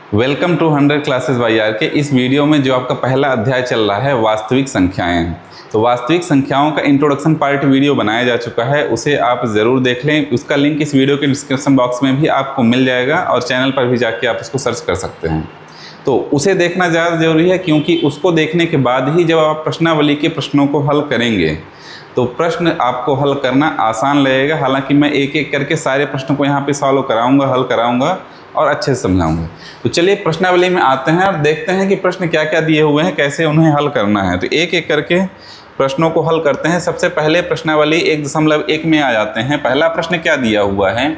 Welcome to 100 classes by R K. इस video में जो आपका पहला अध्याय चल रहा है वास्तविक संख्याएं, तो वास्तविक संख्याओं का इंट्रोडक्शन पार्ट वीडियो बनाया जा चुका है, उसे आप ज़रूर देख लें। उसका लिंक इस वीडियो के डिस्क्रिप्शन बॉक्स में भी आपको मिल जाएगा और चैनल पर भी जाके आप उसको सर्च कर सकते हैं। तो उसे देखना ज़्यादा ज़रूरी है क्योंकि उसको देखने के बाद ही जब आप प्रश्नावली के प्रश्नों को हल करेंगे तो प्रश्न आपको हल करना आसान लगेगा। हालांकि मैं एक एक करके सारे प्रश्नों को यहाँ पे सॉल्व कराऊंगा, हल कराऊंगा और अच्छे से समझाऊंगा। तो चलिए प्रश्नावली में आते हैं और देखते हैं कि प्रश्न क्या क्या दिए हुए हैं, कैसे उन्हें हल करना है। तो एक एक करके प्रश्नों को हल करते हैं। सबसे पहले प्रश्नावली 1.1 में आ जाते हैं। पहला प्रश्न क्या दिया हुआ है?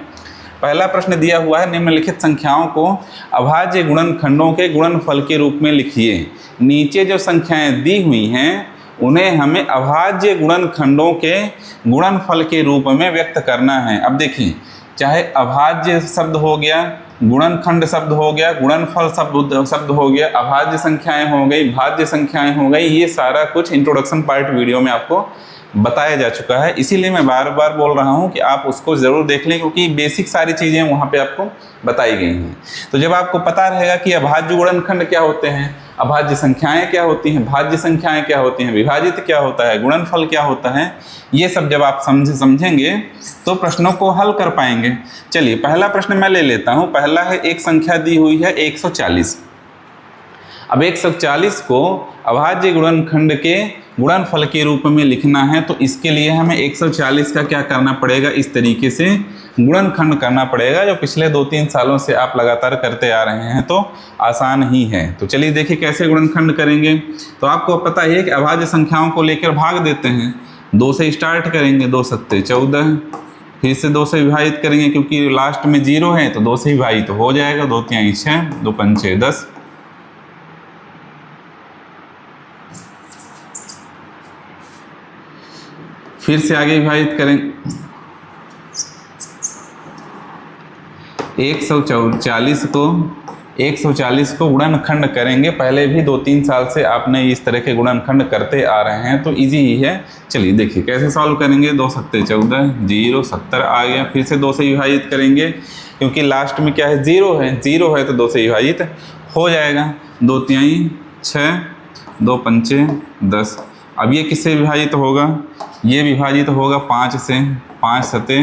पहला प्रश्न दिया हुआ है निम्नलिखित संख्याओं को अभाज्य गुणनखंडों के गुणनफल के रूप में लिखिए। नीचे जो संख्याएं दी हुई हैं उन्हें हमें अभाज्य गुणनखंडों के गुणनफल के रूप में व्यक्त करना है। अब देखिए, चाहे अभाज्य शब्द हो गया, गुणनखंड शब्द हो गया, गुणनफल शब्द हो गया, अभाज्य संख्याएं हो गई, भाज्य संख्याएं हो गई, ये सारा कुछ इंट्रोडक्शन पार्ट वीडियो में आपको बताया जा चुका है। इसीलिए मैं बार बार बोल रहा हूँ कि आप उसको ज़रूर देख लें क्योंकि बेसिक सारी चीज़ें वहाँ पे आपको बताई गई हैं। तो जब आपको पता रहेगा कि अभाज्य गुणनखंड क्या होते हैं, अभाज्य संख्याएं क्या होती हैं, भाज्य संख्याएं क्या होती हैं, विभाजित क्या होता है, गुणनफल क्या होता है, ये सब जब आप समझेंगे तो प्रश्नों को हल कर पाएंगे। चलिए पहला प्रश्न मैं ले लेता हूँ। पहला है, एक संख्या दी हुई है 140। अब 140 को अभाज्य गुणनखंड के गुणनफल के रूप में लिखना है तो इसके लिए हमें 140 का क्या करना पड़ेगा, इस तरीके से गुणनखंड करना पड़ेगा, जो पिछले 2-3 सालों से आप लगातार करते आ रहे हैं। तो आसान ही है। तो चलिए देखिए कैसे गुणनखंड करेंगे। तो आपको पता है कि अभाज्य संख्याओं को लेकर भाग देते हैं। 2 से स्टार्ट करेंगे, 2 सत्ते 14, फिर से 2 से विभाजित करेंगे क्योंकि लास्ट में 0 है तो 2 से विभाजित हो जाएगा। 2 तिहाई 6, 2 पंचे 10, फिर से आगे विभाजित करें। 140 को गुणनखंड करेंगे। पहले भी 2-3 साल से आपने इस तरह के गुणनखंड करते आ रहे हैं तो इजी ही है। चलिए देखिए कैसे सॉल्व करेंगे। 2 सत्ते 14, 0 70 आ गया। फिर से 2 से विभाजित करेंगे क्योंकि लास्ट में क्या है, 0 है तो 2 से विभाजित हो जाएगा। 2 तिहाई 6, 2 पंचे 10। अब ये किससे विभाजित होगा? ये विभाजित होगा 5 से। 5 सते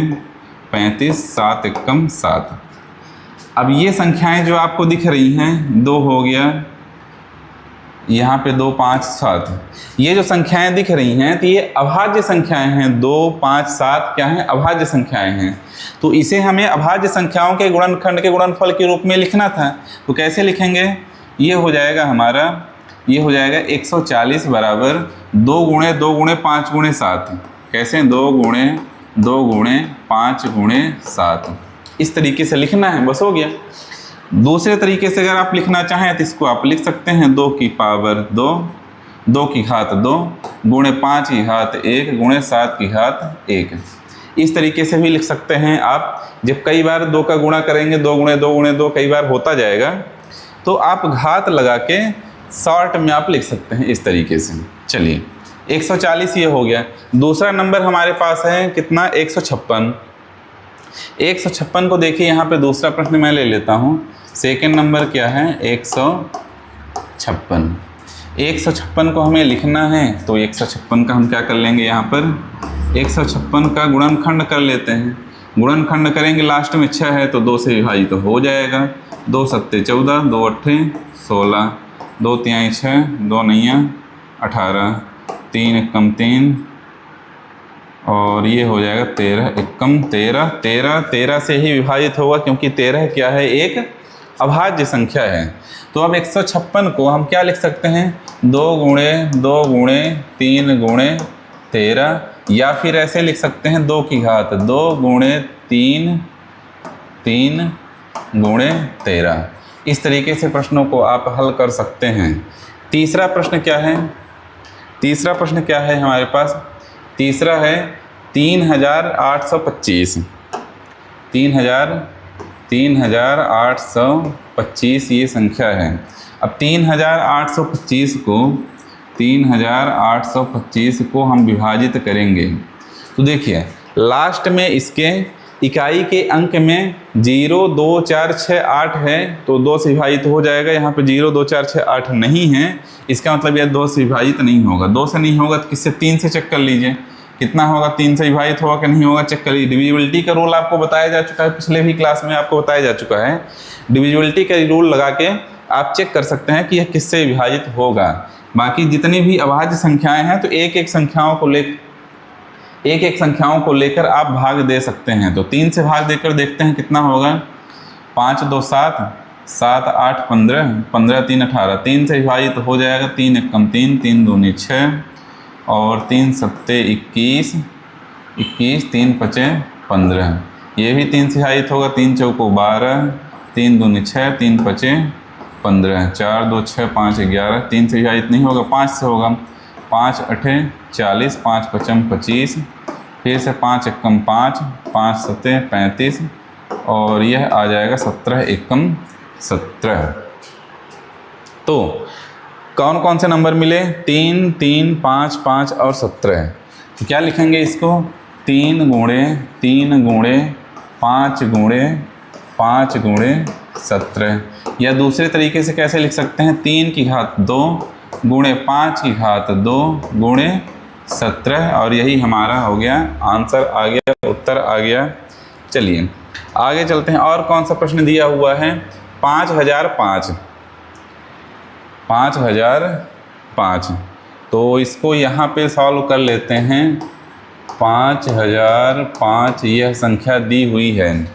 35, 7 एकम 7। अब ये संख्याएं जो आपको दिख रही हैं, 2 हो गया, यहाँ पे 2, 5, 7, ये जो संख्याएं दिख रही हैं तो ये अभाज्य संख्याएं हैं। 2, 5, 7 क्या हैं? अभाज्य संख्याएं हैं। तो इसे हमें अभाज्य संख्याओं के गुणनखंड के गुणनफल के रूप में लिखना था। तो कैसे लिखेंगे? ये हो जाएगा हमारा, ये हो जाएगा 140 बराबर 2 गुणे 2 गुणे 5 गुणे 7। कैसे? 2 गुणे 2 गुणे 5 गुणे 7। इस तरीके से लिखना है, बस हो गया। दूसरे तरीके से अगर आप लिखना चाहें तो इसको आप लिख सकते हैं 2 की पावर 2, 2 की घात 2 गुणे 5 की घात 1 गुणे 7 की घात 1। इस तरीके से भी लिख सकते हैं आप। जब कई बार 2 का गुणा करेंगे, 2 गुणे 2 गुणे 2 कई बार होता जाएगा, तो आप घात लगा के शॉर्ट में आप लिख सकते हैं इस तरीके से। चलिए 140 ये हो गया। दूसरा नंबर हमारे पास है कितना? 156। 156 को देखिए, यहाँ पे दूसरा प्रश्न मैं ले लेता हूँ। सेकंड नंबर क्या है? 156। 156 को हमें लिखना है तो 156 का हम क्या कर लेंगे, यहाँ पर 156 का गुणनखंड कर लेते हैं। गुणनखंड करेंगे, लास्ट में 6 है तो 2 से विभाजित तो हो जाएगा। 2 सत्ते 14, 2 अट्ठे 16, 2 तिहाई 6, 2 नैया 18, 3 एकम 3 और ये हो जाएगा 13 एकम 13। 13 से ही विभाजित होगा क्योंकि 13 क्या है? एक अभाज्य संख्या है। तो अब 156 को हम क्या लिख सकते हैं? 2 गुणे 2 गुणे 3 गुणे 13, या फिर ऐसे लिख सकते हैं 2 की घात 2 गुणे 3 3 गुणे 13। इस तरीके से प्रश्नों को आप हल कर सकते हैं। तीसरा प्रश्न क्या है? तीसरा प्रश्न क्या है हमारे पास? तीसरा है 3825। 3825 ये संख्या है। अब 3825 को हम विभाजित करेंगे तो देखिए लास्ट में इसके इकाई के अंक में 0, 2, 4, 6, 8 है तो 2 से विभाजित हो जाएगा। यहाँ पे 0, 2, 4, 6, 8 नहीं है, इसका मतलब यह 2 से विभाजित नहीं होगा। 2 से नहीं होगा तो किससे? 3 से चेक कर लीजिए कितना होगा, 3 से विभाजित होगा कि नहीं होगा, चेक करिए। डिविजिबिलिटी का रूल आपको बताया जा चुका है, पिछले भी क्लास में आपको बताया जा चुका है। डिविजिबिलिटी का रूल लगा के आप चेक कर सकते हैं कि यह किससे विभाजित होगा। बाकी जितनी भी अभाज्य संख्याएं हैं तो एक एक संख्याओं को लेकर आप भाग दे सकते हैं। तो 3 से भाग देकर देखते हैं कितना होगा। 5, 2, 7, 7, 8, 15, 15, 3, 18, 3 से विभाजित हो जाएगा। 3 एकम 3, 3 दूनी 6 और 3 सत्ते 21, 21, 3 पचे 15, ये भी 3 से विभाजित होगा। 3 चौको 12, 3 दूनी 6, 3 पचे 15, 4, 2, 6, 5, 11, 3 से विभाजित नहीं होगा, 5 से होगा। 5, 8, 40, 5 पचम 25, फिर से 5 एकम 5, 5 सत्ते 35 और यह आ जाएगा 17 एकम 17। तो कौन कौन से नंबर मिले? 3, 3, 5, 5 और 17। तो क्या लिखेंगे इसको? 3 गुणे 3 गुणे 5 गुणे 5 गुणे 17, या दूसरे तरीके से कैसे लिख सकते हैं? 3 की घात 2 गुणे 5 की घात 2 गुणे 17, और यही हमारा हो गया आंसर आ गया, उत्तर आ गया। चलिए आगे चलते हैं। और कौन सा प्रश्न दिया हुआ है? 5005, 5005। तो इसको यहाँ पे सॉल्व कर लेते हैं। 5005 यह संख्या दी हुई है।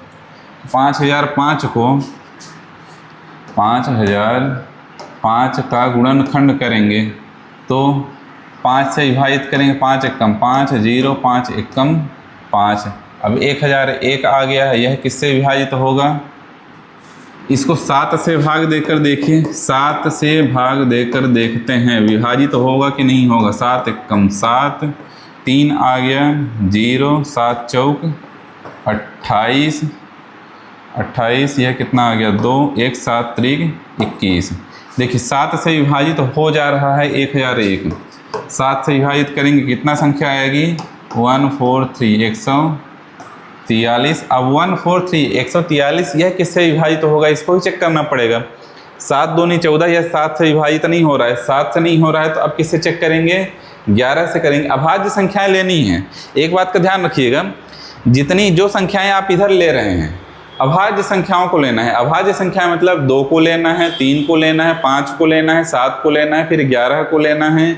5005 को 5005 का गुणनखंड करेंगे तो 5 से विभाजित करेंगे। 5 एकम 5, 0, 5 एकम 5। अब 1001 आ गया है, यह किससे विभाजित होगा? इसको 7 से भाग देकर देखिए, 7 से भाग देकर देखते हैं विभाजित होगा कि नहीं होगा। 7 एकम 7, 3 आ गया, 0, 7 चौक 28, 28, यह कितना आ गया? 2, 1, 7 त्रिक 21। देखिए 7 से विभाजित हो जा रहा है 1001। 7 से विभाजित करेंगे कितना संख्या आएगी? 143, 143। अब 143, 143 यह किससे विभाजित होगा? इसको ही चेक करना पड़ेगा। 7 दूनी 14, यह 7 से विभाजित नहीं हो रहा है। 7 से नहीं हो रहा है तो अब किससे चेक करेंगे? 11 से करेंगे। अभाज्य संख्याएं लेनी है। एक बात का ध्यान रखिएगा, जितनी जो संख्याएं आप इधर ले रहे हैं अभाज्य संख्याओं को लेना है। अभाज्य संख्या मतलब 2 को लेना है, 3 को लेना है, 5 को लेना है, 7 को लेना है, फिर 11 को लेना है,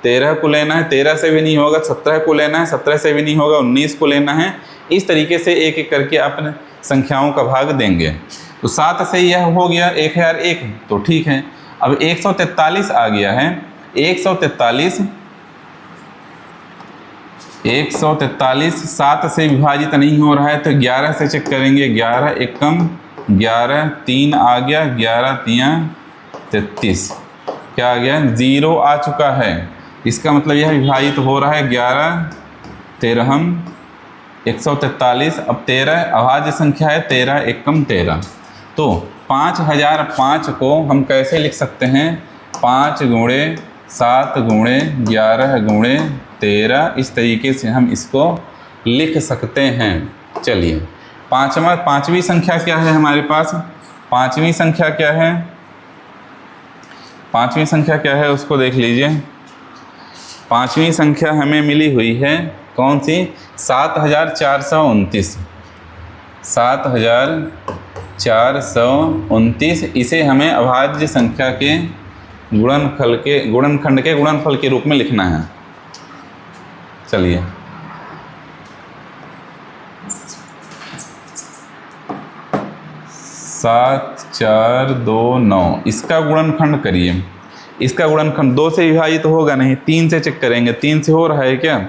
13 को लेना है, 13 से भी नहीं होगा, 17 को लेना है, 17 से भी नहीं होगा, 19 को लेना है। इस तरीके से एक एक करके अपने संख्याओं का भाग देंगे। तो 7 से यह हो गया 1001, तो ठीक है। अब 143 आ गया है। 143 7 से विभाजित नहीं हो रहा है तो 11 से चेक करेंगे। 11 एकम 11, 3 आ गया, 11 3 33, क्या आ गया? 0 आ चुका है। इसका मतलब यह विभाजित हो रहा है 11 13 143। अब 13 अभाज्य संख्या है, 13 एकम 13। तो 5005 को हम कैसे लिख सकते हैं? 5 गुणे 7 गुणे 11 गुणे 13, इस तरीके से हम इसको लिख सकते हैं। चलिए पाँचवीं संख्या क्या है हमारे पास? पाँचवीं संख्या क्या है? पाँचवीं संख्या क्या है उसको देख लीजिए। पाँचवीं संख्या हमें मिली हुई है कौन सी? 7429। 7429, इसे हमें अभाज्य संख्या के गुणनखंड के गुणनफल के रूप में लिखना है। चलिए 7429, इसका गुणनखंड करिए। इसका गुणनखंड 2 से विभाजित होगा नहीं, 3 से चेक करेंगे। 3 से हो रहा है क्या?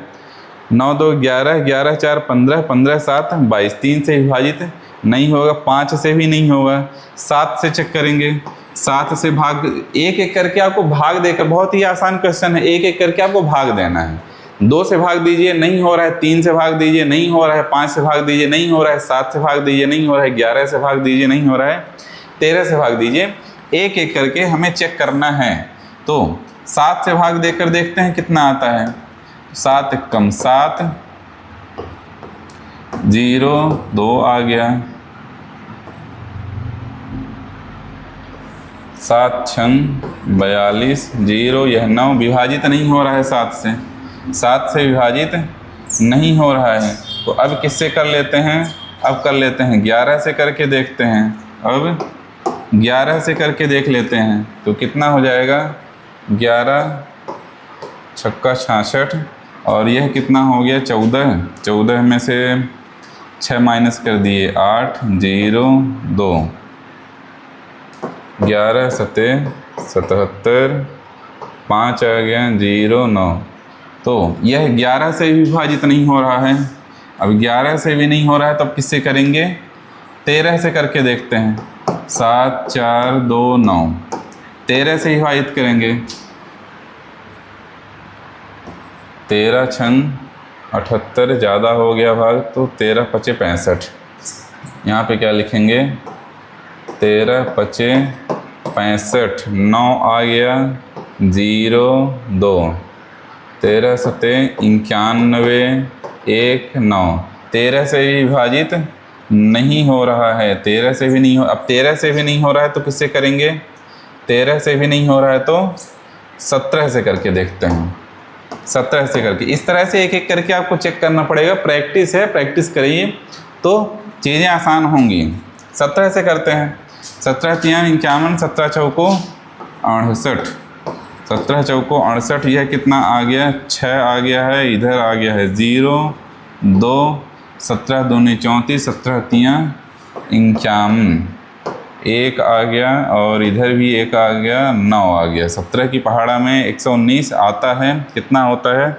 9 2 11, 11 4 15, 15 7 22, 3 से विभाजित नहीं होगा, 5 से भी नहीं होगा। 7 से चेक करेंगे। 7 से भाग, एक एक करके आपको भाग देकर, बहुत ही आसान क्वेश्चन है, एक एक करके आपको भाग देना है। 2 से भाग दीजिए, नहीं हो रहा है। 3 से भाग दीजिए, नहीं हो रहा है। 5 से भाग दीजिए, नहीं हो रहा है। 7 से भाग दीजिए, नहीं हो रहा है। 11 से भाग दीजिए, नहीं हो रहा है। 13 से भाग दीजिए। एक एक करके हमें चेक करना है। तो 7 से भाग देकर देखते हैं कितना आता है। 7 एकम 7, 0 2 आ गया, 7 6 42, 0 यह 9 विभाजित नहीं हो रहा है 7 से विभाजित नहीं हो रहा है। तो अब किससे कर लेते हैं, अब कर लेते हैं 11 से करके देखते हैं। अब 11 से करके देख लेते हैं तो कितना हो जाएगा, 11 छक्का 66 और यह कितना हो गया 14 में से 6 माइनस कर दिए 8 0 2, 11 7 77, 5 आ गया 0 9। तो यह 11 से भी विभाजित नहीं हो रहा है। अब 11 से भी नहीं हो रहा है तो अब किससे करेंगे, 13 से करके देखते हैं। 7 4 2 9, 13 से विभाजित करेंगे। 13 6 78, ज़्यादा हो गया भाग तो 13 5 65। यहाँ पे क्या लिखेंगे, 13 5 65, 9 आ गया 0 2, 13 7 91 1 9। 13 से भी विभाजित नहीं हो रहा है, 13 से भी नहीं हो। अब 13 से भी नहीं हो रहा है तो किससे करेंगे, 13 से भी नहीं हो रहा है तो 17 से करके देखते हैं। 17 से करके, इस तरह से एक एक करके आपको चेक करना पड़ेगा। प्रैक्टिस है, प्रैक्टिस करिए तो चीज़ें आसान होंगी। 17 से करते हैं। 17 3 51, 17 चौको 68, 17 चौको 68, यह कितना आ गया 6 आ गया है, इधर आ गया है 0 2, 17 दूनी 34, 17 3 51, 1 आ गया और इधर भी 1 आ गया, 9 आ गया। 17 की पहाड़ा में 119 आता है, कितना होता है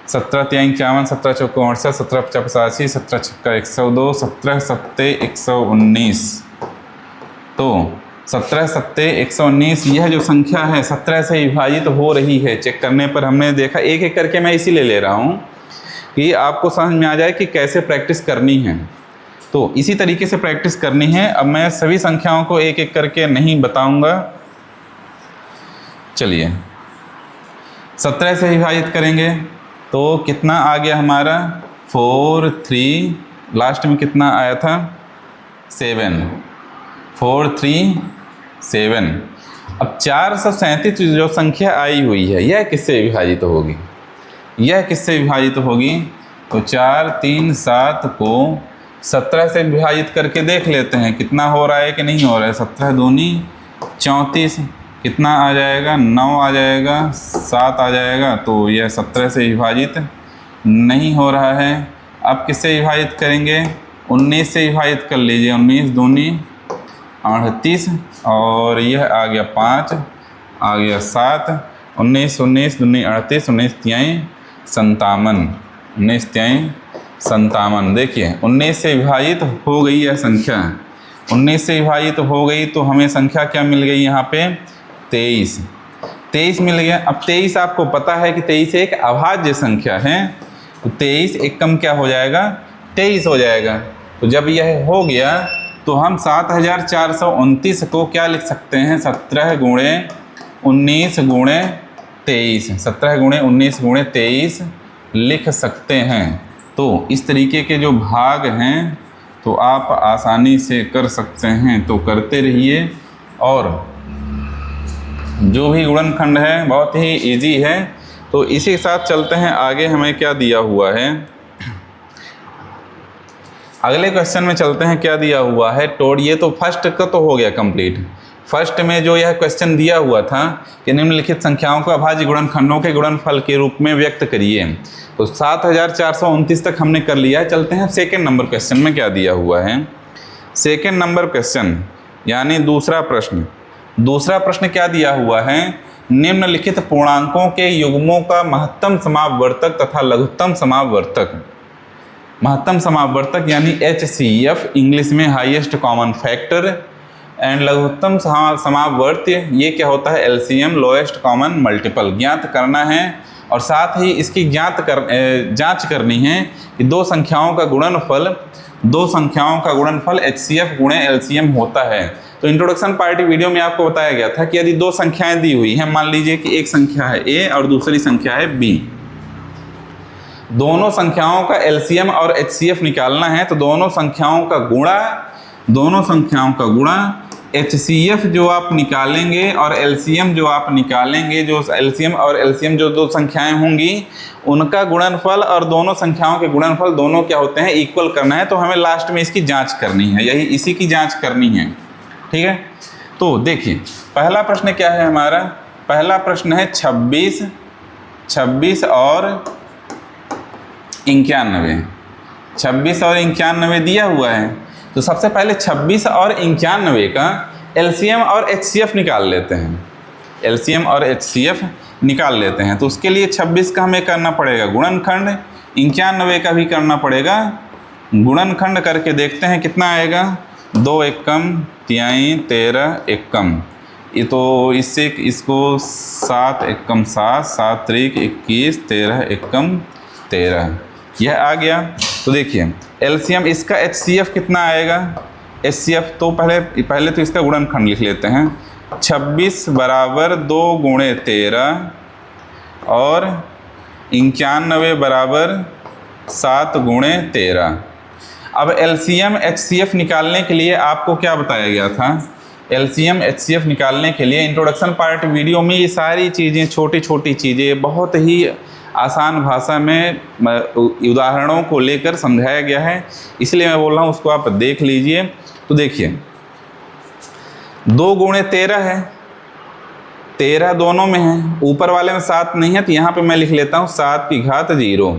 17 3 51, 17 चौको 68, 17 50 85, 17 छक्का 102, 17 7 119। तो 17 7 119 यह जो संख्या है 17 से विभाजित हो रही है। चेक करने पर हमने देखा, एक एक करके मैं इसीलिए ले रहा हूँ कि आपको समझ में आ जाए कि कैसे प्रैक्टिस करनी है। तो इसी तरीके से प्रैक्टिस करनी है। अब मैं सभी संख्याओं को एक एक करके नहीं बताऊंगा। चलिए 17 से विभाजित करेंगे तो कितना आ गया हमारा 4 3, लास्ट में कितना आया था 7, 4 3 7। अब 437 जो संख्या आई हुई है यह किससे विभाजित होगी, यह किससे विभाजित होगी, तो 4 3 7 को 17 से विभाजित करके देख लेते हैं कितना हो रहा है कि नहीं हो रहा है। 17 दूनी 34, कितना आ जाएगा 9 आ जाएगा, 7 आ जाएगा। तो यह 17 से विभाजित नहीं हो रहा है। अब किससे विभाजित करेंगे, 19 से विभाजित कर लीजिए। 19 दूनी 38 और यह आ गया 5, आ गया 7, 19 19 दूनी 38, 19 3 57, 19 3 57। देखिए 19 से विभाजित हो गई यह संख्या, 19 से विभाजित हो गई तो हमें संख्या क्या मिल गई यहाँ पे 23 मिल गया। अब 23 आपको पता है कि 23 एक अभाज्य संख्या है, तो 23 एक कम क्या हो जाएगा 23 हो जाएगा। तो जब यह हो गया तो हम 7429 को क्या लिख सकते हैं 17 गुणे 19 गुणे 23, 17 गुणे 19 गुणे 23 लिख सकते हैं। तो इस तरीके के जो भाग हैं तो आप आसानी से कर सकते हैं, तो करते रहिए। और जो भी गुणनखंड है बहुत ही इजी है। तो इसी के साथ चलते हैं आगे, हमें क्या दिया हुआ है, अगले क्वेश्चन में चलते हैं क्या दिया हुआ है। ये तो फर्स्ट का तो हो गया कंप्लीट। फर्स्ट में जो यह क्वेश्चन दिया हुआ था कि निम्नलिखित संख्याओं को अभाज्य गुणनखंडों के गुणनफल के रूप में व्यक्त करिए, तो 7429 तक हमने कर लिया है। चलते हैं सेकंड नंबर क्वेश्चन में क्या दिया हुआ है। सेकंड नंबर क्वेश्चन यानी दूसरा प्रश्न। दूसरा प्रश्न क्या दिया हुआ है, निम्नलिखित पूर्णांकों के युग्मों का महत्तम समापवर्तक तथा लघुत्तम समापवर्तक, महत्तम समापवर्तक यानी HCF इंग्लिश में हाईएस्ट कॉमन फैक्टर, एंड लघुत्तम समापवर्त्य ये क्या होता है LCM लोएस्ट कॉमन मल्टीपल ज्ञात करना है। और साथ ही इसकी जांच करनी है कि दो संख्याओं का गुणनफल HCF गुणे LCM होता है। तो इंट्रोडक्शन पार्ट वीडियो में आपको बताया गया था कि यदि दो संख्याएं दी हुई हैं, मान लीजिए कि एक संख्या है A और दूसरी संख्या है B, दोनों संख्याओं का एलसीएम और एचसीएफ निकालना है तो दोनों संख्याओं का गुणा एचसीएफ जो आप निकालेंगे और एलसीएम जो आप निकालेंगे, जो एलसीएम और एलसीएम जो दो संख्याएं होंगी उनका गुणनफल और दोनों संख्याओं के गुणनफल दोनों क्या होते हैं, इक्वल करना है। तो हमें लास्ट में इसकी जांच करनी है, इसी की जांच करनी है। ठीक है, तो देखिए पहला प्रश्न क्या है हमारा, पहला प्रश्न है 26 और 91। 26 और 91 दिया हुआ है, तो सबसे पहले 26 और 91 का एलसीएम और एचसीएफ निकाल लेते हैं। एलसीएम और एचसीएफ निकाल लेते हैं तो उसके लिए 26 का हमें करना पड़ेगा गुणनखंड, 91 का भी करना पड़ेगा गुणनखंड। करके देखते हैं कितना आएगा, 2 एकम 3 13 एकम, ये तो इससे इसको 7 एकम 7 7 त्रिक 21 13 एकम 13 यह आ गया। तो देखिए एलसीएम इसका एचसीएफ कितना आएगा, एचसीएफ तो पहले तो इसका गुणनखंड लिख लेते हैं। 26 बराबर 2 गुणे 13 और 91 बराबर 7 गुणे 13। अब एलसीएम एचसीएफ निकालने के लिए आपको क्या बताया गया था, एलसीएम एचसीएफ निकालने के लिए इंट्रोडक्शन पार्ट वीडियो में ये सारी चीज़ें, छोटी छोटी चीज़ें बहुत ही आसान भाषा में उदाहरणों को लेकर समझाया गया है, इसलिए मैं बोल रहा हूँ उसको आप देख लीजिए। तो देखिए 2 गुणे 13 है, 13 दोनों में है, ऊपर वाले में 7 नहीं है तो यहाँ पे मैं लिख लेता हूँ 7 की घात 0,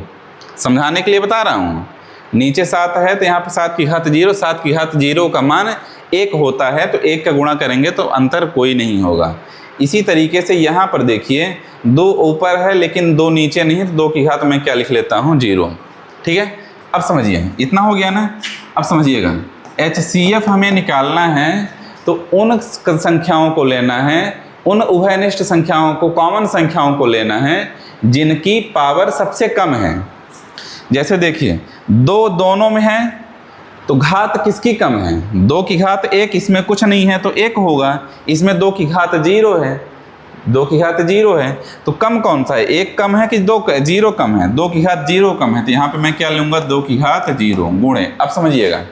समझाने के लिए बता रहा हूँ। नीचे 7 है तो यहाँ पे 7 की घात 0, 7 की घात 0 का मान 1 होता है तो 1 का गुणा करेंगे तो अंतर कोई नहीं होगा। इसी तरीके से यहाँ पर देखिए 2 ऊपर है लेकिन 2 नीचे नहीं है तो 2 की घात मैं क्या लिख लेता हूँ 0। ठीक है, अब समझिए इतना हो गया ना। अब समझिएगा एचसीएफ हमें निकालना है तो उन संख्याओं को लेना है, उन उभयनिष्ठ संख्याओं को, कॉमन संख्याओं को लेना है जिनकी पावर सबसे कम है। जैसे देखिए 2 दोनों में है तो घात किसकी कम है, 2 की घात 1, इसमें कुछ नहीं है तो 1 होगा, इसमें 2 की घात 0 है, 2 की घात 0 है तो कम कौन सा है, 1 कम है कि 0 कम है, 2 की घात 0 कम है तो यहाँ पे मैं क्या लूँगा 2 की घात 0 गुणे। अब समझिएगा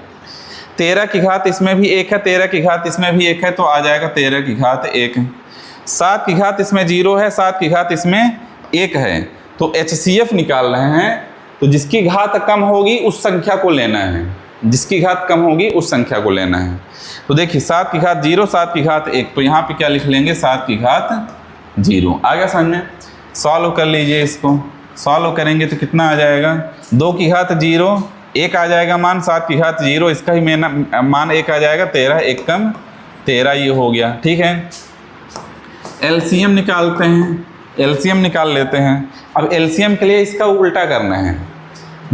13 की घात इसमें भी 1 है, 13 की घात इसमें भी 1 है तो आ जाएगा 13 की घात 1। 7 की घात इसमें 0 है, 7 की घात इसमें 1 है तो एचसीएफ निकाल रहे हैं तो जिसकी घात कम होगी उस संख्या को लेना है, जिसकी घात कम होगी उस संख्या को लेना है। तो देखिए 7 की घात 0, 7 की घात 1, तो यहाँ पे क्या लिख लेंगे 7 की घात 0। आ गया समझ में, सॉल्व कर लीजिए इसको, सॉल्व करेंगे तो कितना आ जाएगा 2 की घात 0, 1 आ जाएगा मान, 7 की घात 0 इसका ही मान 1 आ जाएगा, 13 1 कम 13 ये हो गया। ठीक है, एलसीएम निकालते हैं, एलसीएम निकाल लेते हैं। अब एलसीएम के लिए इसका उल्टा करना है,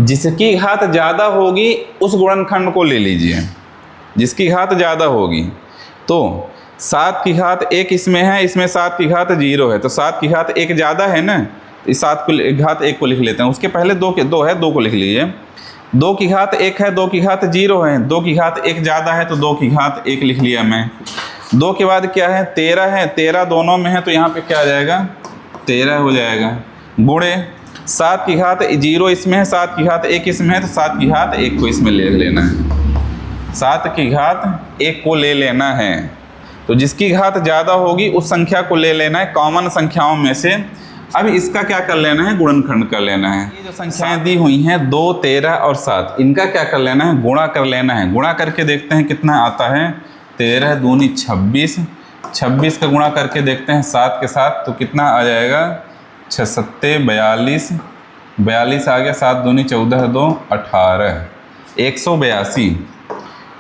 जिसकी घात ज़्यादा होगी उस गुणनखंड को ले लीजिए, जिसकी घात ज़्यादा होगी। तो 7 की घात 1 इसमें है, इसमें 7 की घात 0 है तो 7 की घात 1 ज़्यादा है ना, इस 7 की घात 1 को लिख लेते हैं। उसके पहले 2 है, 2 को लिख लीजिए। 2 की घात 1 है, 2 की घात 0 है, 2 की घात 1 ज़्यादा है तो 2 की घात 1 लिख लिया मैं। 2 के बाद क्या है 13 है, 13 दोनों में है तो यहाँ पे क्या आ जाएगा 13 हो जाएगा गुणे 7 की घात 0 इसमें है, 7 की घात 1 इसमें है तो 7 की घात 1 को इसमें ले लेना है, 7 की घात 1 को ले लेना है। तो जिसकी घात ज़्यादा होगी उस संख्या को ले लेना है कॉमन संख्याओं में से। अब इसका क्या कर लेना है, गुणनखंड कर लेना है। ये जो संख्याएं दी हुई हैं 2 13 और 7, इनका क्या कर लेना है, गुणा कर लेना है। गुणा करके देखते हैं कितना आता है, 13 दूनी 26, 26 का गुणा करके देखते हैं 7 के साथ तो कितना आ जाएगा 6 7 42, 42 आ गया, 7 दूनी 14 2 18,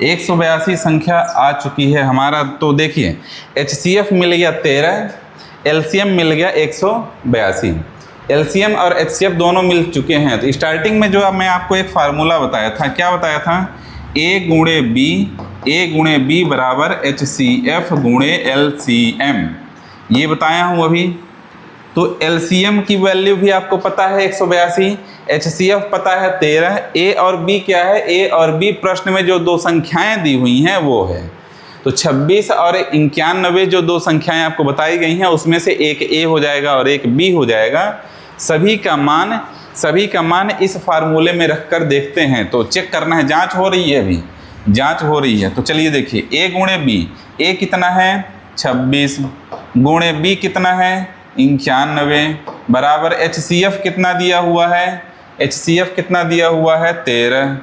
182 संख्या आ चुकी है हमारा। तो देखिए एचसीएफ मिल गया 13, एलसीएम मिल गया 182। एलसीएम और एचसीएफ दोनों मिल चुके हैं। तो स्टार्टिंग में जो मैं आपको एक फार्मूला बताया था, क्या बताया था, ए गुणे बी बराबर एचसीएफ गुणे एलसीएम, ये बताया हूँ अभी। तो एलसीएम की वैल्यू भी आपको पता है 182, एचसीएफ पता है 13, ए और बी क्या है, ए और बी प्रश्न में जो 2 संख्याएं दी हुई हैं वो है। तो 26 और 91 जो 2 संख्याएं आपको बताई गई हैं उसमें से एक ए हो जाएगा और एक बी हो जाएगा। सभी का मान सभी का मान इस फार्मूले में रखकर देखते हैं। तो चेक करना है, जांच हो रही है, अभी जांच हो रही है। तो चलिए देखिए, ए गुणे बी, ए कितना है 26 गुणे बी कितना है 91 बराबर HCF कितना दिया हुआ है, HCF कितना दिया हुआ है 13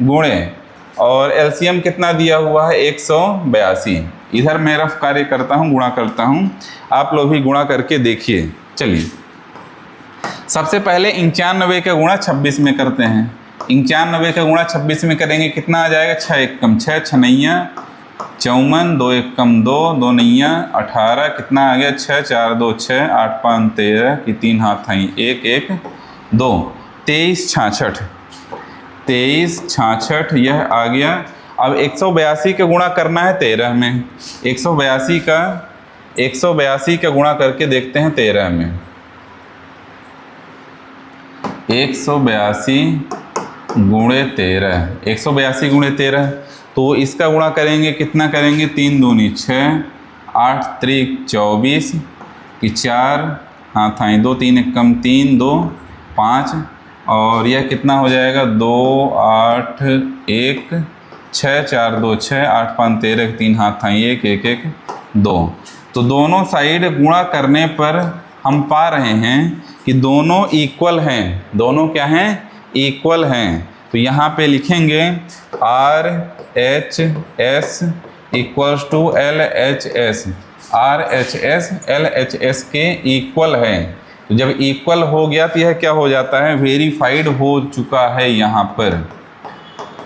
गुणे और LCM कितना दिया हुआ है 182। इधर मैं रफ कार्य करता हूँ, गुणा करता हूँ, आप लोग भी गुणा करके देखिए। चलिए सबसे पहले 91 का गुणा 26 में करते हैं। 91 का गुणा 26 में करेंगे, कितना आ जाएगा 6 एकम 6 छनैया 54 2 एकम 2 2 नैया 18 कितना आ गया 6 4 2 6 8 5 13 की 3 हाथ आई 1 1 2 23 66 23 66 यह आ गया। अब 182 का गुणा करना है 13 में। 182 का गुणा करके देखते हैं 13 में। 182 गुणे 13, 182 गुणे 13, तो इसका गुणा करेंगे, कितना करेंगे 3 दूनी 6 8 त्रिक 24 की 4 हाथ आई 2 3 एकम 3 2 5 और यह कितना हो जाएगा 2 8 1 6 4 2 6 8 5 13 3 हाथ आई 1 1 1 2। तो दोनों साइड गुणा करने पर हम पा रहे हैं कि दोनों इक्वल हैं। दोनों क्या हैं, इक्वल हैं। तो यहाँ पे लिखेंगे RHS equals to LHS, RHS LHS के इक्वल है। तो जब इक्वल हो गया तो यह क्या हो जाता है, वेरीफाइड हो चुका है। यहाँ पर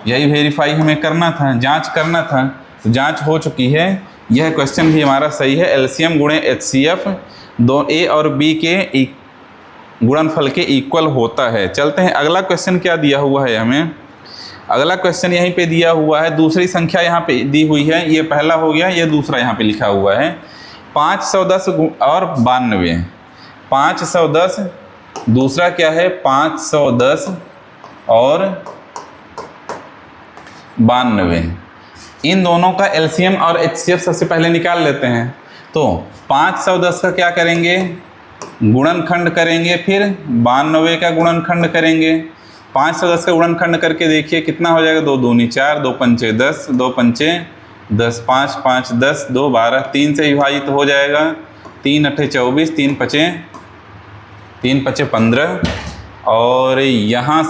यही वेरीफाई हमें करना था, जांच करना था, तो जांच हो चुकी है। यह क्वेश्चन भी हमारा सही है। LCM गुणे HCF दो A और B के गुणनफल के इक्वल होता है। चलते हैं, अगला क्वेश्चन क्या दिया हुआ है हमें। अगला क्वेश्चन यहीं पे दिया हुआ है, दूसरी संख्या यहाँ पे दी हुई है। ये पहला हो गया, ये दूसरा यहाँ पे लिखा हुआ है 510 और 92। 510 दूसरा क्या है 510 और 92। इन दोनों का LCM और HCF सबसे पहले निकाल लेते हैं। तो 510 का क्या करेंगे, गुणनखंड करेंगे, फिर 92 का गुणनखंड करेंगे। 510 का गुणनखंड करके देखिए कितना हो जाएगा, 2 दूनी 4 2 पंचे 10 2 पंचे 10 5 5 10 2 12 3 से विभाजित हो जाएगा। 3 8 24 3 पचे 15 और यहाँ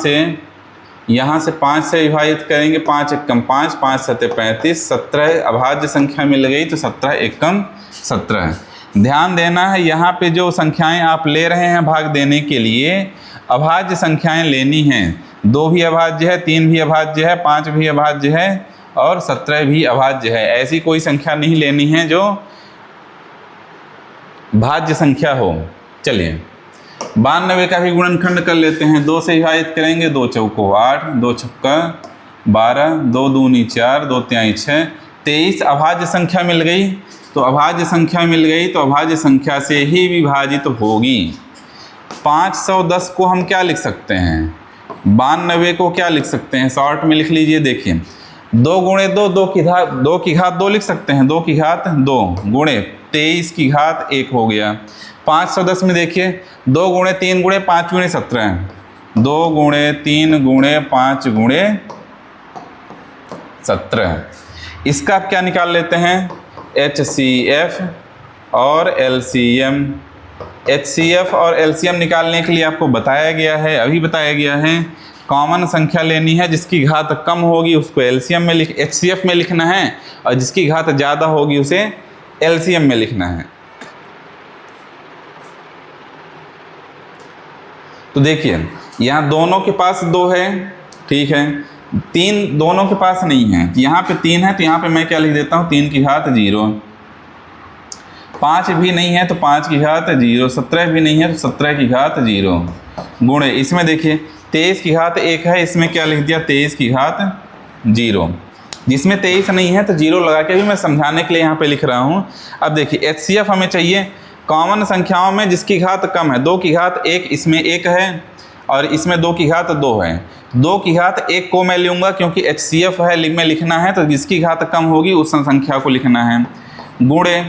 से 5 से विभाजित करेंगे, 5 एकम 5 5 7 35 17 अभाज्य संख्या मिल गई, तो 17 एकम 17। ध्यान देना है, यहाँ पे जो संख्याएं आप ले रहे हैं भाग देने के लिए, अभाज्य संख्याएं लेनी हैं। 2 भी अभाज्य है, 3 भी अभाज्य है, 5 भी अभाज्य है और 17 भी अभाज्य है। ऐसी कोई संख्या नहीं लेनी है जो भाज्य संख्या हो। चलिए 92 का भी गुणनखंड कर लेते हैं। 2 से विभाजित करेंगे, 2 चौको 8 2 छक्का 12 2 दूनी 4 2 तिहाई 6 23 अभाज्य संख्या मिल गई। तो अभाज्य संख्या मिल गई तो अभाज्य संख्या से ही विभाजित होगी। 510 को हम क्या लिख सकते हैं, 92 को क्या लिख सकते हैं, शॉर्ट में लिख लीजिए। देखिए 2 गुणे 2 2 की घात 2 लिख सकते हैं, 2 की घात 2 गुणे 23 की घात 1 हो गया। 510 में देखिए 2 गुणे 3 गुणे 5 गुणे 17, 2 गुणे 3 गुणे 5 गुणे 17। इसका क्या निकाल लेते हैं, HCF और LCM। HCF और LCM निकालने के लिए आपको बताया गया है, अभी बताया गया है, कॉमन संख्या लेनी है, जिसकी घात कम होगी उसको HCF में लिखना है और जिसकी घात ज़्यादा होगी उसे LCM में लिखना है। तो देखिए यहाँ दोनों के पास 2 है, ठीक है, 3 दोनों के पास नहीं है। यहाँ पे 3 है तो यहाँ पे मैं क्या लिख देता हूँ, 3 की घात 0। 5 भी नहीं है तो 5 की घात 0। 17 भी नहीं है तो 17 की घात 0 गुणे, इसमें देखिए 23 की घात 1 है, इसमें क्या लिख दिया 23 की घात 0। जिसमें 23 नहीं है तो 0 लगा के भी मैं समझाने के लिए यहाँ पे लिख रहा हूँ। अब देखिए HCF हमें चाहिए कॉमन संख्याओं में जिसकी घात कम है। 2 की घात 1 इसमें 1 है और इसमें 2 की घात 2 है। 2 की घात 1 को मैं लूँगा क्योंकि HCF है में लिखना है, तो जिसकी घात कम होगी उस संख्या को लिखना है। गुणे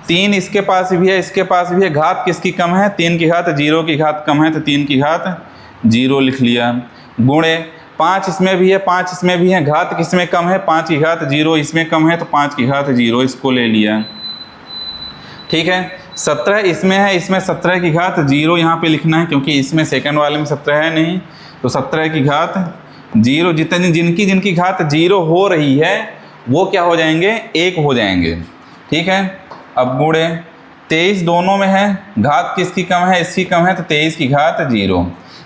3 इसके पास भी है, इसके पास भी है, घात किसकी कम है, 3 की घात 0 की घात कम है तो 3 की घात जीरो लिख लिया। गुणे 5 इसमें भी है, 5 इसमें भी है, घात किसमें कम है, 5 की घात 0 इसमें कम है तो 5 की घात 0 इसको ले लिया। ठीक है, 17 इसमें है, इसमें 17 की घात 0 यहाँ पे लिखना है क्योंकि इसमें सेकंड वाले में 17 है नहीं, तो 17 की घात 0, जिनकी घात 0 हो रही है वो क्या हो जाएंगे, 1 हो जाएंगे। ठीक है, अब गुणे 23 दोनों में है, घात किसकी कम है, इसकी कम है तो 23 की घात 0।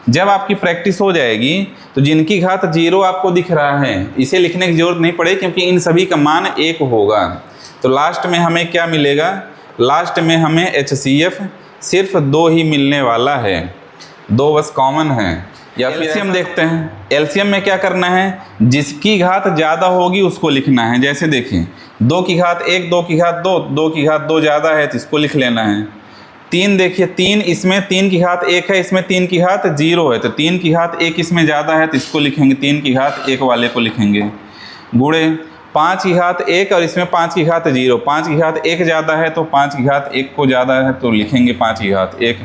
जब आपकी प्रैक्टिस हो जाएगी तो जिनकी घात 0 आपको दिख रहा है इसे लिखने की जरूरत नहीं पड़ेगी क्योंकि इन सभी का मान 1 होगा। तो लास्ट में हमें क्या मिलेगा, लास्ट में हमें HCF सिर्फ 2 ही मिलने वाला है, 2 बस कॉमन है। या फिर एलसीएम देखते हैं, एलसीएम में क्या करना है, जिसकी घात ज़्यादा होगी उसको लिखना है। जैसे देखिए 2 की घात 1, 2 की घात 2, 2 की घात 2 ज़्यादा है तो इसको लिख लेना है। 3 देखिए 3, इसमें 3 की घात 1 है, इसमें 3 की घात 0 है तो 3 की घात 1 इसमें ज़्यादा है तो इसको लिखेंगे, 3 की घात 1 वाले को लिखेंगे। गुणे 5 की घात 1 और इसमें 5 की घात 0, 5 की घात 1 ज़्यादा है तो 5 की घात 1 को ज़्यादा है तो लिखेंगे 5 की घात 1।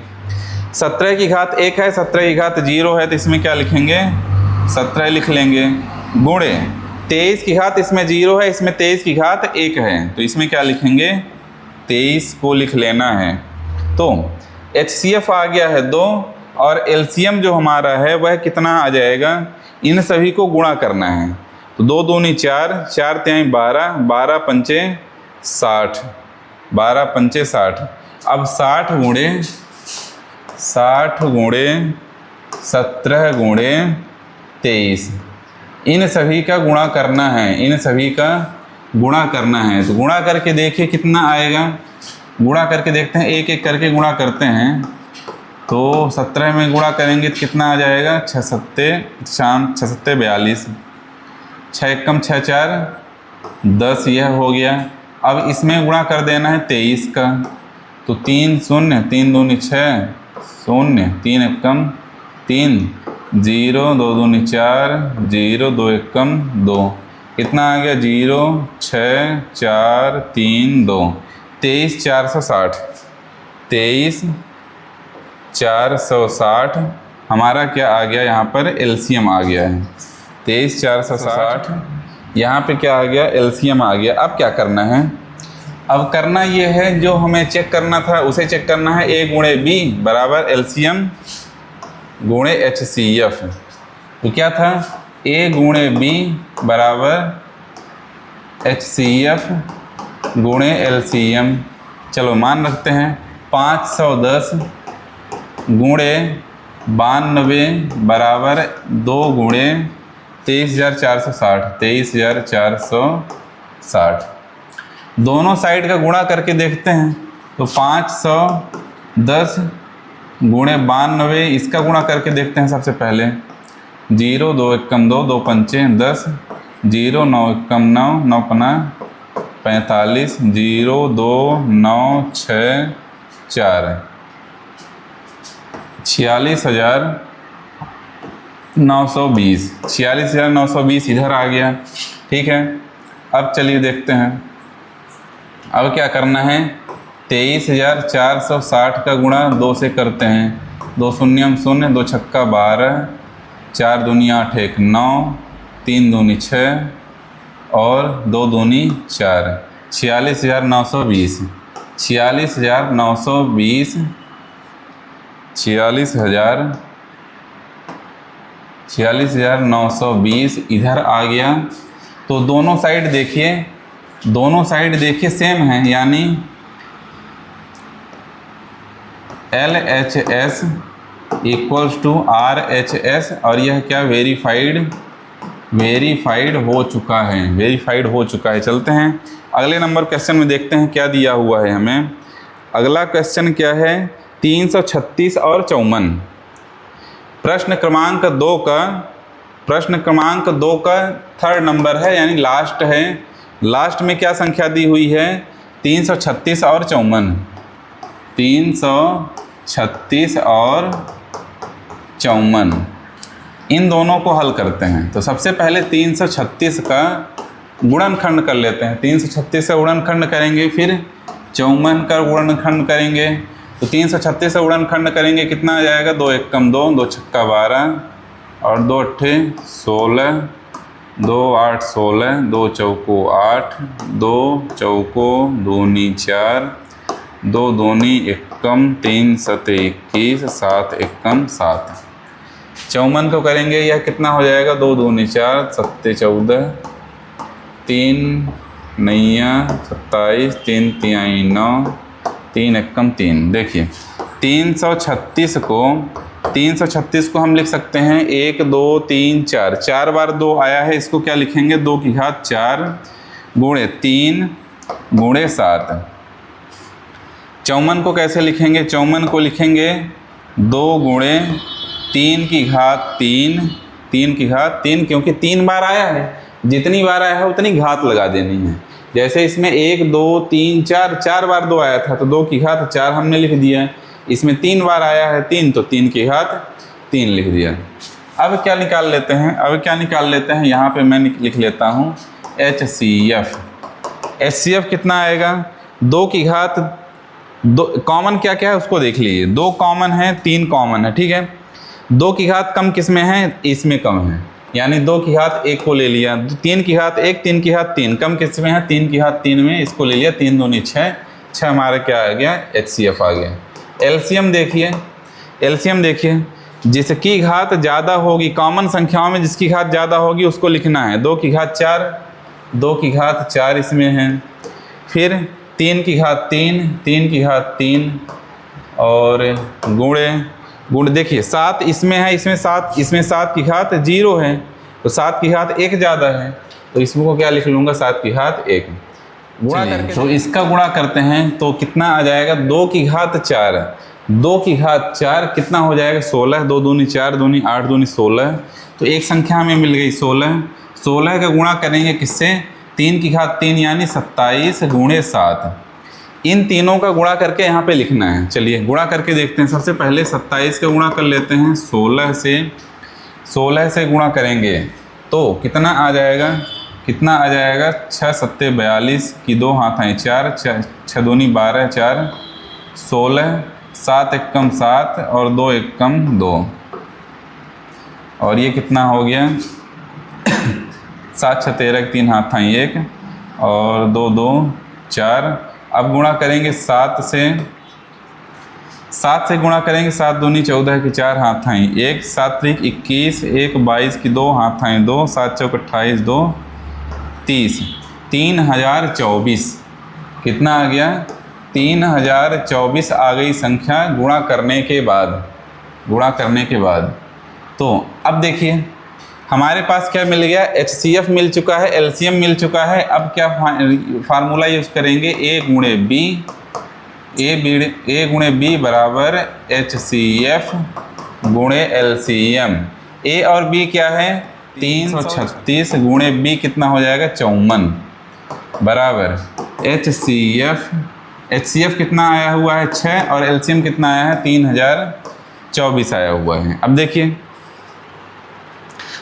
17 की घात 1 है, 17 की घात 0 है तो इसमें क्या लिखेंगे, 17 लिख लेंगे। गुणे 23 की घात इसमें 0 है, इसमें 23 की घात 1 है तो इसमें क्या लिखेंगे, 23 को लिख लेना है। तो HCF आ गया है 2 और LCM जो हमारा है वह कितना आ जाएगा, इन सभी को गुणा करना है। तो 2 दूनी 4, 4 तिहाई 12, 12 पंचे 60, 12 पंचे 60। अब 60 गुणे 17 गुणे 23, इन सभी का गुणा करना है, इन सभी का गुणा करना है। तो गुणा करके देखिए कितना आएगा, गुणा करके देखते हैं, एक एक करके गुणा करते हैं। तो 17 में गुणा करेंगे तो कितना आ जाएगा, 6 सत्ते 42, 6 एकम 6 4 10, यह हो गया। अब इसमें गुणा कर देना है 23 का, तो 3 0, 3 दूनी 6 0, 3 एकम 3, 0 2 दूनी 4, 0 2 एकम 2, कितना आ गया 0 6 4 3 2, 23 460, 23 460 हमारा क्या आ गया, यहाँ पर LCM आ गया है। 23 460 यहाँ पे क्या आ गया, LCM आ गया। अब क्या करना है, अब करना ये है जो हमें चेक करना था उसे चेक करना है। A गुणे B बराबर LCM गुणे HCF। तो क्या था, A गुणे B बराबर HCF गुणे LCM। चलो मान रखते हैं, 510 गुणे 92 बराबर 2 गुणे 23,460, 23,460। दोनों साइड का गुणा करके देखते हैं। तो 510 गुणे 92, इसका गुणा करके देखते हैं सबसे पहले। 0 2 एकम 2, 2 पंचे 10, 0 9 एकम 9, 9 पना 45, 0 2 9 6 4, 46,920, 46,920 इधर आ गया। ठीक है, अब चलिए देखते हैं, अब क्या करना है, 23,460 का गुणा 2 से करते हैं। 2 शून्यम 0, 2 छक्का 12, 4 दूनी 8 1 9, 3 दूनी 6 और 2 दूनी 4, 46,920, 46,920, 46,920 इधर आ गया। तो दोनों साइड देखिए, दोनों साइड देखिए सेम है, यानी LHS इक्वल्स टू RHS और यह क्या, वेरीफाइड हो चुका है, वेरीफाइड हो चुका है। चलते हैं अगले नंबर क्वेश्चन में, देखते हैं क्या दिया हुआ है हमें। अगला क्वेश्चन क्या है, 336 और 54। प्रश्न क्रमांक 2 का थर्ड नंबर है, यानी लास्ट है। लास्ट में क्या संख्या दी हुई है, 336 और 54। 336 और 54, इन दोनों को हल करते हैं। तो सबसे पहले 336 का गुणनखंड कर लेते हैं। 336 का गुणनखंड करेंगे, फिर 54 का गुणनखंड करेंगे, तो 336 से गुणनखंड करेंगे, कितना आ जाएगा? 2 एकम 2, 2 छक्का 12 और 2 अट्ठे 16, 2 8 16, 2 चौको 8, 2 चौको दूनी 4, 2 दूनी एकम, 3 सते 21, 7 एकम 7। चौवन को करेंगे, यह कितना हो जाएगा? 2 दूनी 4, 7 14, 3 नैया 27, 3 तिहाई 9, 3 एकम 3। देखिए 336 को हम लिख सकते हैं 1 2 3 4, 4 बार 2 आया है, इसको क्या लिखेंगे? 2 की घात 4 गुणे 3 गुणे 7। चौवन को कैसे लिखेंगे? चौवन को लिखेंगे 2 गुणे 3 की घात 3, 3 की घात 3, क्योंकि 3 बार आया है, जितनी बार आया है उतनी घात लगा देनी है। जैसे इसमें 1 2 3 4, 4 बार 2 आया था तो 2 की घात 4 हमने लिख दिया। इसमें 3 बार आया है 3, तो 3 की घात 3 लिख दिया। अब क्या निकाल लेते हैं? यहाँ पे मैं लिख लेता हूँ HCF। HCF कितना आएगा? 2 की घात 2, कॉमन क्या क्या है उसको देख लीजिए। 2 कॉमन है, 3 कॉमन है, ठीक है। 2 की घात कम किस में है? इसमें कम है, यानी 2 की घात 1 को ले लिया। 3 की घात 1, 3 की घात 3, कम किस में है? 3 की घात 3 में, इसको ले लिया। 3 दूनी 6, 6 हमारा क्या आ गया? HCF आ गया। एलसीएम देखिए, जिसकी घात ज़्यादा होगी, कॉमन संख्याओं में जिसकी घात ज़्यादा होगी उसको लिखना है। 2 की घात 4, 2 की घात 4 इसमें है, फिर 3 की घात 3, 3 की घात 3 और गुणे देखिए 7 इसमें है, इसमें 7 की घात 0 है, तो 7 की घात 1 ज़्यादा है, तो इसमें को क्या लिख लूँगा? 7 की घात 1 गुणा करके। तो इसका गुणा करते हैं तो कितना आ जाएगा? 2 की घात 4, 2 की घात 4 कितना हो जाएगा? 16, 2 दूनी 4 दूनी 8 दूनी 16, तो एक संख्या में मिल गई 16। 16 का गुणा करेंगे किससे? 3 की घात 3 यानी 27 गुणे 7। इन तीनों का गुणा करके यहाँ पे लिखना है। चलिए गुणा करके देखते हैं। सबसे पहले 27 का गुणा कर लेते हैं। 16 से गुणा करेंगे तो कितना आ जाएगा? 6 सत्ते 42 की 2 हाथ आए 4, 6 दूनी 12, 4 16, 7 एकम 7 और 2 एकम 2, और ये कितना हो गया? 7 6 13, 3 हाथ आए 1 और 2 2 4। अब गुणा करेंगे 7 से गुणा करेंगे। 7 दूनी 14 की 4 हाथ आए 1, 7 त्रिक 21, 1 22 की 2 हाथ आए 2, 7 चौक 28, 2 30, 3024। कितना आ गया? 3024 आ गई संख्या गुणा करने के बाद। तो अब देखिए हमारे पास क्या मिल गया? HCF मिल चुका है, LCM मिल चुका है। अब क्या फार्मूला यूज़ करेंगे? A गुणे B बराबर HCF गुणे LCM। A और B क्या है? 336 गुणे B कितना हो जाएगा? 54 बराबर HCF कितना आया हुआ है? 6 और LCM कितना आया है? 3024 आया हुआ है। अब देखिए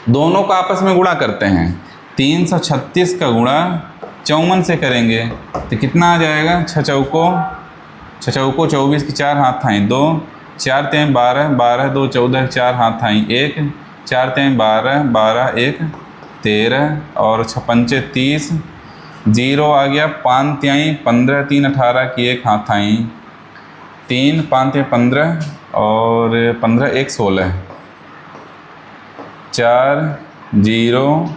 दोनों का आपस में गुणा करते हैं। 336 का गुणा 54 से करेंगे तो कितना आ जाएगा? 6 चौको 24 की 4 हाथ आए 2, 4 3 12, 12 2 14 4 हाथ आए 1, 4 3 12, 12 1 13 और 6 पंचे 30, 0 आ गया। 5 तिहाई 15, 3 18 की 1 हाथ आई 3, 5 तिहाई 15 और 15 1 16, 4 0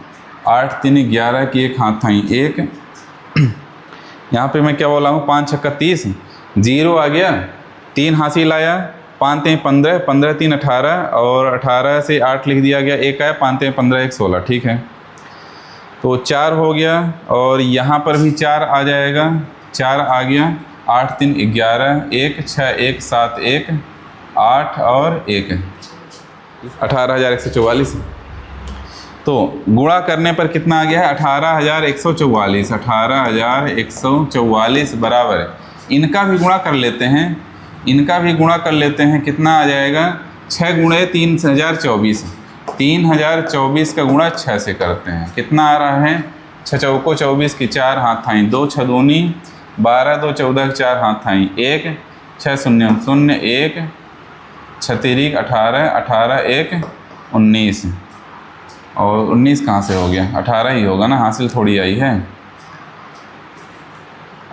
8 3 11 की 1 हाथ आई 1। यहाँ पे मैं क्या बोला हूँ? 5 छक्का 30, 0 आ गया, 3 हासिल आया, 5 3 15, 15 3 18 और 18 से 8 लिख दिया गया, 1 आया, 5 3 15 1 16, ठीक है। तो 4 हो गया और यहाँ पर भी 4 आ जाएगा, 4 आ गया, 8 3 11 1 6 1 7 1 8 और 1 18,144। तो गुणा करने पर कितना आ गया है? 18,144। 18,144 बराबर, इनका भी गुणा कर लेते हैं। कितना आ जाएगा? 6 गुणे 3024। 3024 का गुणा 6 से करते हैं। कितना आ रहा है? 6 चौको 24 की 4 हाथ आई 2, 6 दूनी 12, 2 14 4 हाथ आई 1, 6 शून्य शून्य 1 6 18 18 1 19 और 19 कहाँ से हो गया, 18 ही होगा ना, हासिल थोड़ी आई है।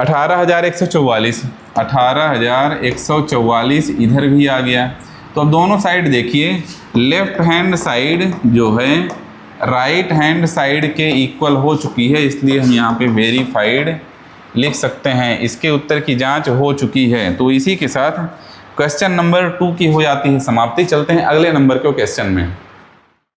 18,144 18,144 इधर भी आ गया। तो अब दोनों साइड देखिए, लेफ्ट हैंड साइड जो है राइट हैंड साइड के इक्वल हो चुकी है, इसलिए हम यहाँ पे वेरीफाइड लिख सकते हैं। इसके उत्तर की जांच हो चुकी है। तो इसी के साथ क्वेश्चन नंबर 2 की हो जाती है समाप्ति। चलते हैं अगले नंबर के क्वेश्चन में।